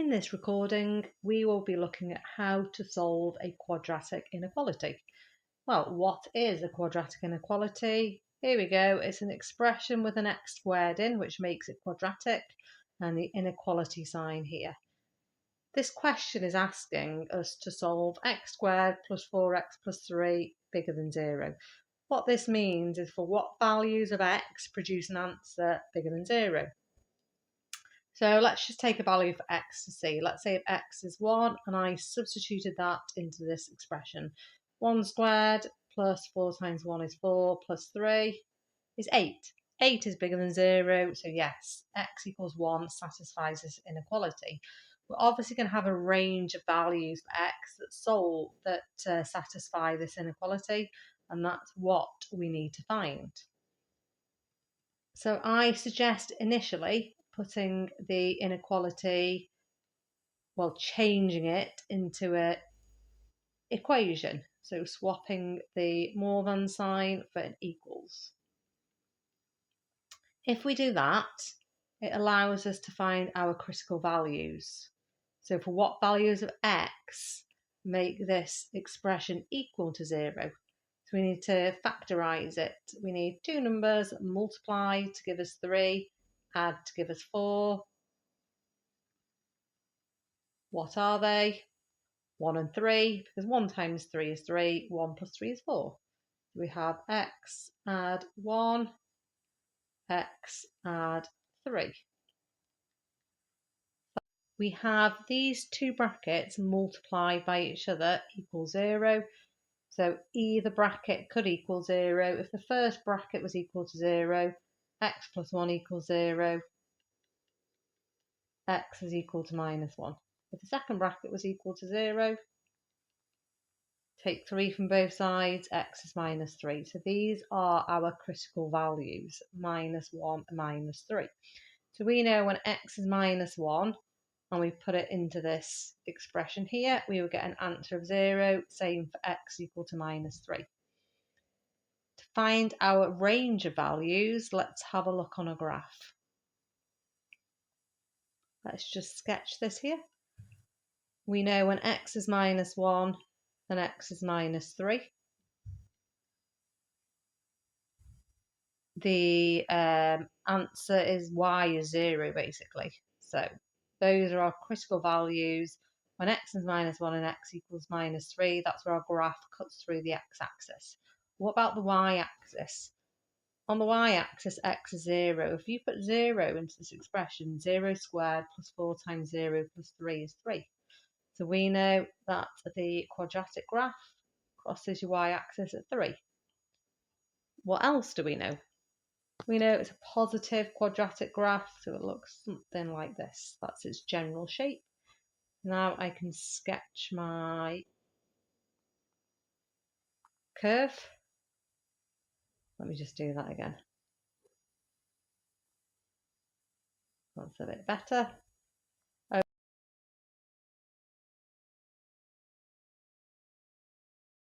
In this recording, we will be looking at how to solve a quadratic inequality. Well, what is a quadratic inequality? Here we go. It's an expression with an x squared in, which makes it quadratic, and the inequality sign here. This question is asking us to solve x squared plus 4x plus 3 bigger than 0. What this means is for what values of x produce an answer bigger than 0. So let's just take a value for x to see. Let's say if x is 1 and I substituted that into this expression. 1 squared plus 4 times 1 is 4 plus 3 is 8. 8 is bigger than 0, so yes, x equals 1 satisfies this inequality. We're obviously going to have a range of values for x that satisfy this inequality, and that's what we need to find. So I suggest initially putting the inequality, changing it into an equation. So swapping the more than sign for an equals. If we do that, it allows us to find our critical values. So for what values of x make this expression equal to 0? So we need to factorise it. We need two numbers, multiply to give us 3, add to give us 4. What are they? 1 and 3, because 1 times 3 is 3, 1 plus 3 is 4. We have x add 1, x add 3. We have these two brackets multiplied by each other equals 0. So either bracket could equal 0. If the first bracket was equal to 0, x plus 1 equals 0, x is equal to minus 1. If the second bracket was equal to 0, take 3 from both sides, x is minus 3. So these are our critical values, minus 1 and minus 3. So we know when x is minus 1, and we put it into this expression here, we will get an answer of 0, same for x equal to minus 3. To find our range of values, let's have a look on a graph. Let's just sketch this here. We know when x is minus 1, then x is minus 3. The answer is y is 0, basically. So those are our critical values. When x is minus 1 and x equals minus 3, that's where our graph cuts through the x-axis. What about the y-axis? On the y-axis, x is 0. If you put 0 into this expression, 0 squared plus 4 times 0 plus 3 is 3. So we know that the quadratic graph crosses your y-axis at 3. What else do we know? We know it's a positive quadratic graph, so it looks something like this. That's its general shape. Now I can sketch my curve. Let me just do that again. That's a bit better.